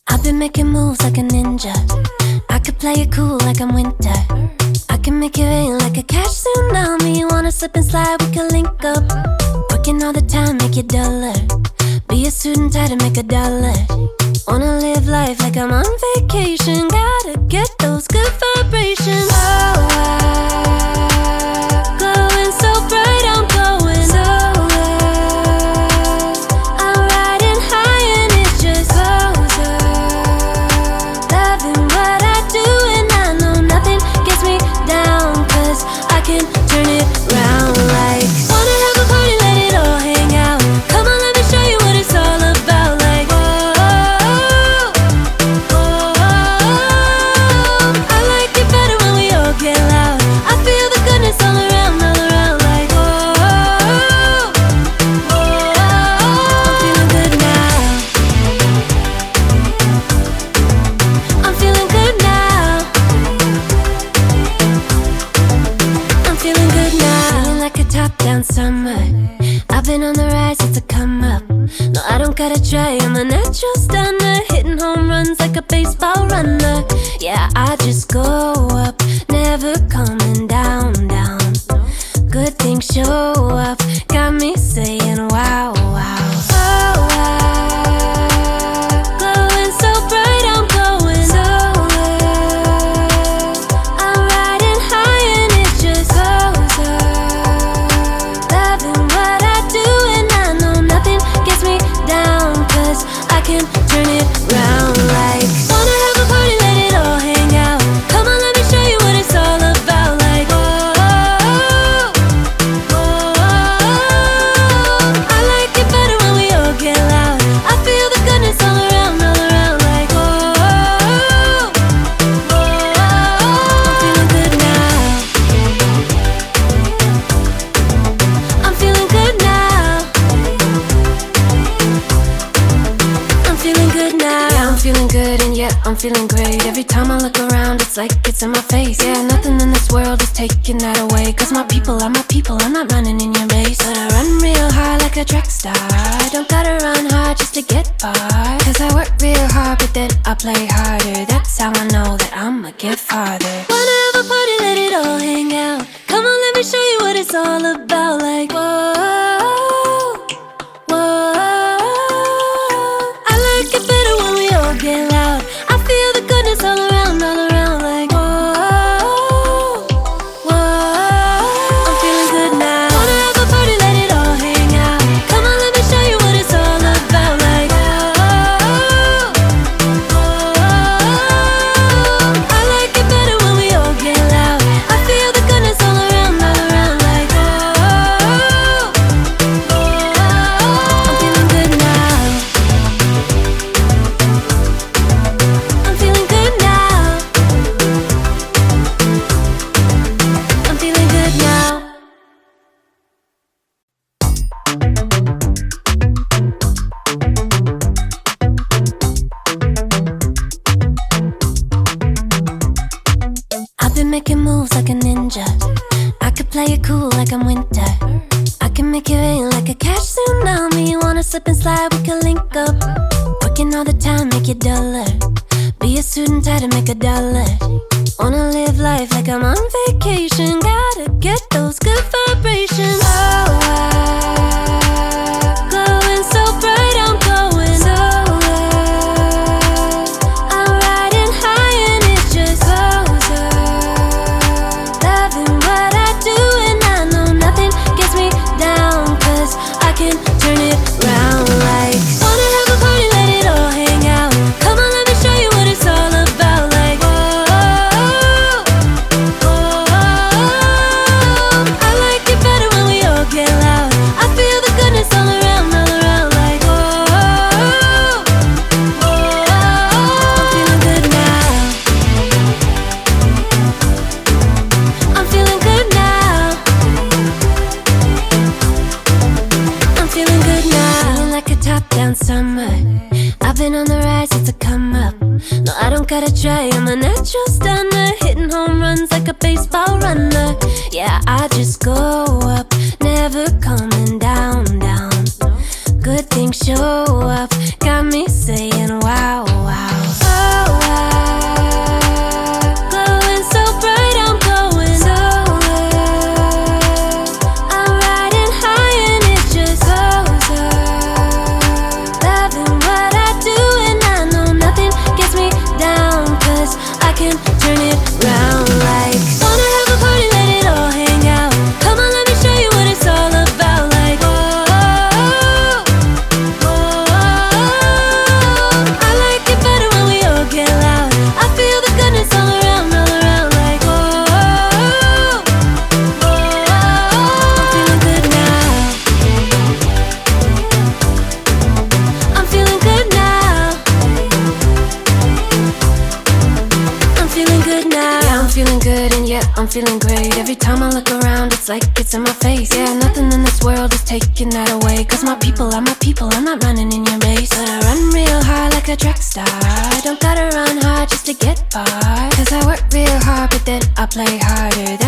I've been making moves like a ninja. I could play it cool like I'm winter. I can make it rain like a cash tsunami. You wanna slip and slide, we can link up. Working all the time, make you duller. Be a student, tie to make $1. Wanna live life like I'm on vacation. Gotta get those good vibrations. Oh, glowing so bright, I'm glowing so well. I'm riding high and it's just closer. Loving what I do and I know nothing gets me down, 'cause I can turn it round like. Wanna have a party, let it all hang out. Come on, let me show you what it's all about. Like, I like it better when we all get loud. I feel the goodness all around, like, I'm feeling good now. I'm feeling good now. I'm feeling good now. Feeling like a top-down summer. I've been on the rise, it's a come up. No, I don't gotta try, I'm a natural stunner. Hitting home runs like a baseball runner. Yeah, I just go up, never coming down, down. Good things show up, got me saying wow, wow. Oh, wow. Glowing so bright, I'm glowing so well. I'm riding high and it's just closer. Loving what I do and I know nothing gets me down, 'cause I can turn it round like. Wanna have a party, let it all hang out. Come on, let me show you what it's all about. Like, I like it better when we all get loud. I feel the goodness all around, like, I'm feeling good now. I'm feeling good now. I'm feeling good now. Yeah, I'm feeling good and yeah, I'm feeling great. Every time I look around, it's like it's in my face. Yeah, nothing in this world is taking that away. 'Cause my people are my people, I'm not running in your race. But I run real hard like a track star. I don't gotta run hard just to get far. 'Cause I work real hard, but then I play harder. That's how I know that I'ma get farther. Wanna have a party, let it all hang out. Come on, let me show you what it's all about. Like, whoa, whoa. I like it better when we all get loud. I feel the goodness all around, like, whoa, whoa. I'm feeling good now. Wanna have a party, let it all hang out. Come on, let me show you what it's all about. Like, I like it better when we all get loud. I feel the goodness all around, like, I'm feeling good now. I'm feeling good now. I'm feeling good now. I've been making moves like a ninja. I could play it cool like I'm winter. I can make it rain like a cash tsunami. You wanna slip and slide, we can link up. Working all the time, make you duller. Be a student, tie to make $1. Wanna live life like I'm on vacation. Gotta get those good vibrations. Oh, wow. Glowing so bright, I'm glowing so well. I'm riding high and it's just closer. Loving what I do and I know nothing gets me down, 'cause I can turn it round like. Wanna have a party, let it all hang out. Come on, let me show you what it's all about. Like, I like it better when we all get loud. I feel the goodness all around, like, I'm feeling good now. I'm feeling good now. I'm feeling good now. Feeling like a top-down summer. I've been on the rise, it's a come up. No, I don't gotta try, I'm a natural stunner. Hitting home runs like a baseball runner. na-na. Yeah, I just go up, never coming down, down. Good things show up, got me saying wow, wow. Oh, wow. Glowing so bright, I'm glowing so up. I'm riding high and it just goes up. Loving what I do and I know nothing gets me down, 'cause I can turn it round like. Wanna have a party, let it all hang out. Come on, let me show you what it's all about. Like, whoa, whoa. I like it better when we all get loud. I feel the goodness all around, like, whoa, whoa. I'm feeling good now. I'm feeling good now. I'm feeling good now. Yeah, I'm feeling good and yeah, I'm feeling great. Every time I look around, it's like it's in my face. Yeah, nothing in this world is taking that away. 'Cause my people are my people, I'm not running in your race. But I run real hard like a track star. I don't gotta run hard just to get far. 'Cause I work real hard, but then I play harder.